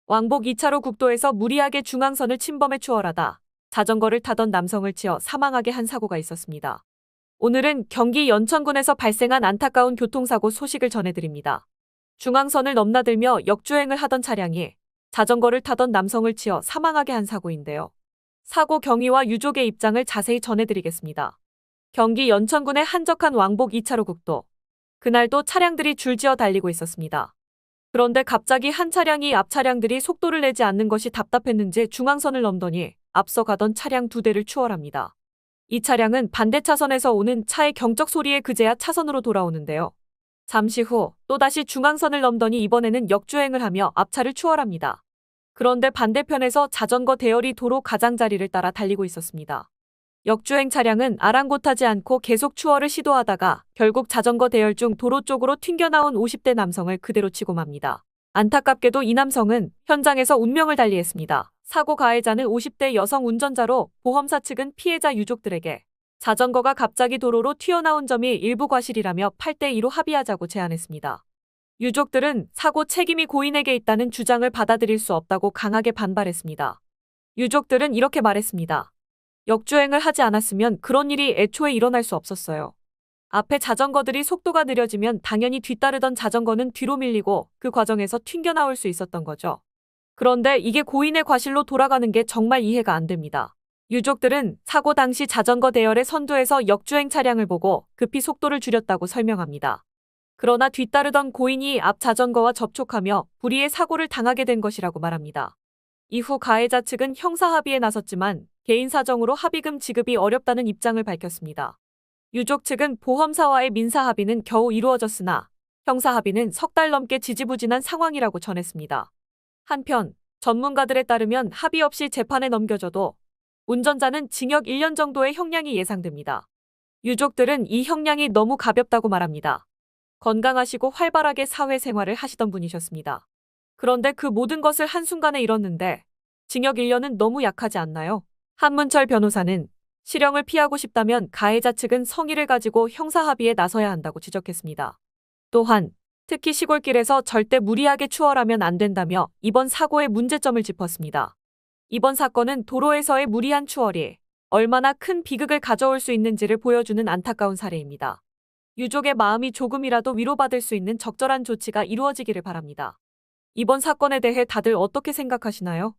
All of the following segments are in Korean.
왕복 2차로 국도에서 무리하게 중앙선을 침범해 추월하다 자전거를 타던 남성을 치어 사망하게 한 사고가 있었습니다. 오늘은 경기 연천군에서 발생한 안타까운 교통사고 소식을 전해드립니다. 중앙선을 넘나들며 역주행을 하던 차량이 자전거를 타던 남성을 치어 사망하게 한 사고인데요. 사고 경위와 유족의 입장을 자세히 전해드리겠습니다. 경기 연천군의 한적한 왕복 2차로 국도. 그날도 차량들이 줄지어 달리고 있었습니다. 그런데 갑자기 한 차량이 앞 차량들이 속도를 내지 않는 것이 답답했는지 중앙선을 넘더니 앞서 가던 차량 2대를 추월합니다. 이 차량은 반대 차선에서 오는 차의 경적 소리에 그제야 차선으로 돌아오는데요. 잠시 후 또다시 중앙선을 넘더니 이번에는 역주행을 하며 앞차를 추월합니다. 그런데 반대편에서 자전거 대열이 도로 가장자리를 따라 달리고 있었습니다. 역주행 차량은 아랑곳하지 않고 계속 추월을 시도하다가 결국 자전거 대열 중 도로 쪽으로 튕겨나온 50대 남성을 그대로 치고 맙니다. 안타깝게도 이 남성은 현장에서 운명을 달리했습니다. 사고 가해자는 50대 여성 운전자로 보험사 측은 피해자 유족들에게 자전거가 갑자기 도로로 튀어나온 점이 일부 과실이라며 8대2로 합의하자고 제안했습니다. 유족들은 사고 책임이 고인에게 있다는 주장을 받아들일 수 없다고 강하게 반발했습니다. 유족들은 이렇게 말했습니다. 역주행을 하지 않았으면 그런 일이 애초에 일어날 수 없었어요. 앞에 자전거들이 속도가 느려지면 당연히 뒤따르던 자전거는 뒤로 밀리고 그 과정에서 튕겨나올 수 있었던 거죠. 그런데 이게 고인의 과실로 돌아가는 게 정말 이해가 안 됩니다. 유족들은 사고 당시 자전거 대열의 선두에서 역주행 차량을 보고 급히 속도를 줄였다고 설명합니다. 그러나 뒤따르던 고인이 앞 자전거와 접촉하며 불의의 사고를 당하게 된 것이라고 말합니다. 이후 가해자 측은 형사 합의에 나섰지만 개인 사정으로 합의금 지급이 어렵다는 입장을 밝혔습니다. 유족 측은 보험사와의 민사 합의는 겨우 이루어졌으나 형사 합의는 3달 넘게 지지부진한 상황이라고 전했습니다. 한편 전문가들에 따르면 합의 없이 재판에 넘겨져도 운전자는 징역 1년 정도의 형량이 예상됩니다. 유족들은 이 형량이 너무 가볍다고 말합니다. 건강하시고 활발하게 사회생활을 하시던 분이셨습니다. 그런데 그 모든 것을 한순간에 잃었는데 징역 1년은 너무 약하지 않나요? 한문철 변호사는 실형을 피하고 싶다면 가해자 측은 성의를 가지고 형사 합의에 나서야 한다고 지적했습니다. 또한 특히 시골길에서 절대 무리하게 추월하면 안 된다며 이번 사고의 문제점을 짚었습니다. 이번 사건은 도로에서의 무리한 추월이 얼마나 큰 비극을 가져올 수 있는지를 보여주는 안타까운 사례입니다. 유족의 마음이 조금이라도 위로받을 수 있는 적절한 조치가 이루어지기를 바랍니다. 이번 사건에 대해 다들 어떻게 생각하시나요?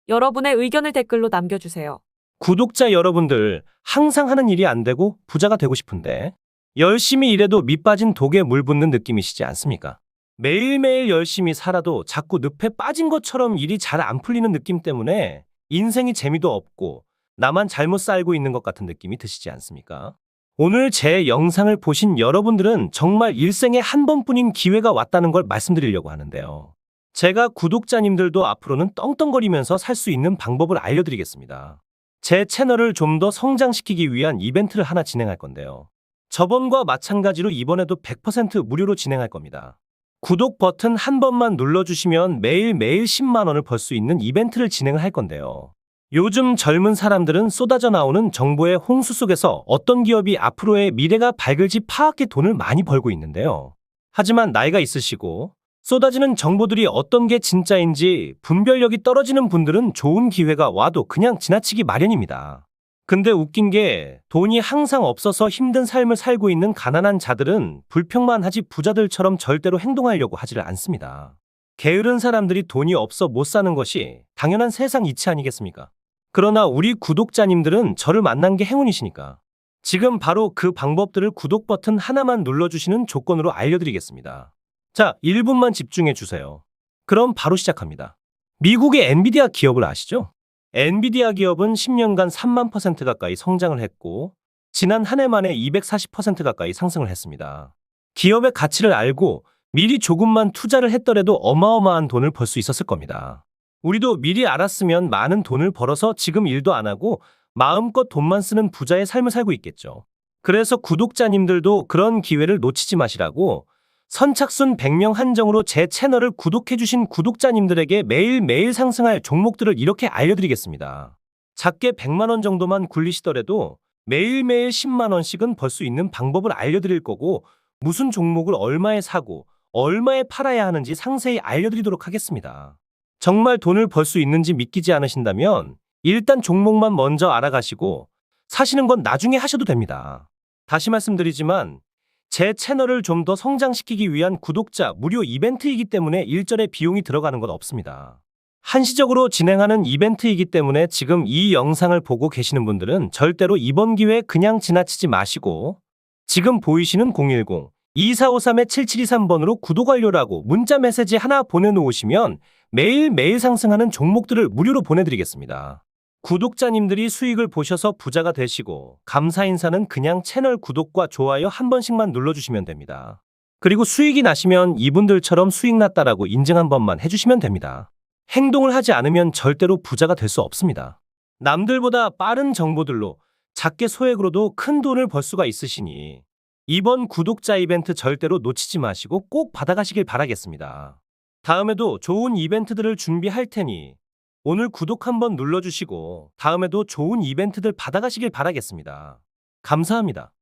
여러분의 의견을 댓글로 남겨주세요. 구독자 여러분들, 항상 하는 일이 안 되고 부자가 되고 싶은데 열심히 일해도 밑 빠진 독에 물 붓는 느낌이시지 않습니까? 매일매일 열심히 살아도 자꾸 늪에 빠진 것처럼 일이 잘 안 풀리는 느낌 때문에 인생이 재미도 없고 나만 잘못 살고 있는 것 같은 느낌이 드시지 않습니까? 오늘 제 영상을 보신 여러분들은 정말 일생에 한 번뿐인 기회가 왔다는 걸 말씀드리려고 하는데요. 제가 구독자님들도 앞으로는 떵떵거리면서 살 수 있는 방법을 알려드리겠습니다. 제 채널을 좀 더 성장시키기 위한 이벤트를 하나 진행할 건데요. 저번과 마찬가지로 이번에도 100% 무료로 진행할 겁니다. 구독 버튼 한 번만 눌러주시면 매일매일 10만 원을 벌 수 있는 이벤트를 진행을 할 건데요. 요즘 젊은 사람들은 쏟아져 나오는 정보의 홍수 속에서 어떤 기업이 앞으로의 미래가 밝을지 파악해 돈을 많이 벌고 있는데요. 하지만 나이가 있으시고 쏟아지는 정보들이 어떤 게 진짜인지 분별력이 떨어지는 분들은 좋은 기회가 와도 그냥 지나치기 마련입니다. 근데 웃긴 게 돈이 항상 없어서 힘든 삶을 살고 있는 가난한 자들은 불평만 하지 부자들처럼 절대로 행동하려고 하지를 않습니다. 게으른 사람들이 돈이 없어 못 사는 것이 당연한 세상 이치 아니겠습니까? 그러나 우리 구독자님들은 저를 만난 게 행운이시니까 지금 바로 그 방법들을 구독 버튼 하나만 눌러주시는 조건으로 알려드리겠습니다. 자, 1분만 집중해 주세요. 그럼 바로 시작합니다. 미국의 엔비디아 기업을 아시죠? 엔비디아 기업은 10년간 3만 % 가까이 성장을 했고 지난 한 해 만에 240% 가까이 상승을 했습니다. 기업의 가치를 알고 미리 조금만 투자를 했더라도 어마어마한 돈을 벌 수 있었을 겁니다. 우리도 미리 알았으면 많은 돈을 벌어서 지금 일도 안 하고 마음껏 돈만 쓰는 부자의 삶을 살고 있겠죠. 그래서 구독자님들도 그런 기회를 놓치지 마시라고 선착순 100명 한정으로 제 채널을 구독해주신 구독자님들에게 매일매일 상승할 종목들을 이렇게 알려드리겠습니다. 작게 100만 원 정도만 굴리시더라도 매일매일 10만 원씩은 벌 수 있는 방법을 알려드릴 거고 무슨 종목을 얼마에 사고 얼마에 팔아야 하는지 상세히 알려드리도록 하겠습니다. 정말 돈을 벌 수 있는지 믿기지 않으신다면 일단 종목만 먼저 알아가시고 사시는 건 나중에 하셔도 됩니다. 다시 말씀드리지만 제 채널을 좀 더 성장시키기 위한 구독자 무료 이벤트이기 때문에 일절의 비용이 들어가는 건 없습니다. 한시적으로 진행하는 이벤트이기 때문에 지금 이 영상을 보고 계시는 분들은 절대로 이번 기회에 그냥 지나치지 마시고 지금 보이시는 010-2453-7723번으로 구독 완료라고 문자 메시지 하나 보내놓으시면 매일매일 상승하는 종목들을 무료로 보내드리겠습니다. 구독자님들이 수익을 보셔서 부자가 되시고 감사 인사는 그냥 채널 구독과 좋아요 한 번씩만 눌러주시면 됩니다. 그리고 수익이 나시면 이분들처럼 수익 났다라고 인증 한 번만 해주시면 됩니다. 행동을 하지 않으면 절대로 부자가 될 수 없습니다. 남들보다 빠른 정보들로 작게 소액으로도 큰 돈을 벌 수가 있으시니 이번 구독자 이벤트 절대로 놓치지 마시고 꼭 받아가시길 바라겠습니다. 다음에도 좋은 이벤트들을 준비할 테니 오늘 구독 한번 눌러주시고 다음에도 좋은 이벤트들 받아가시길 바라겠습니다. 감사합니다.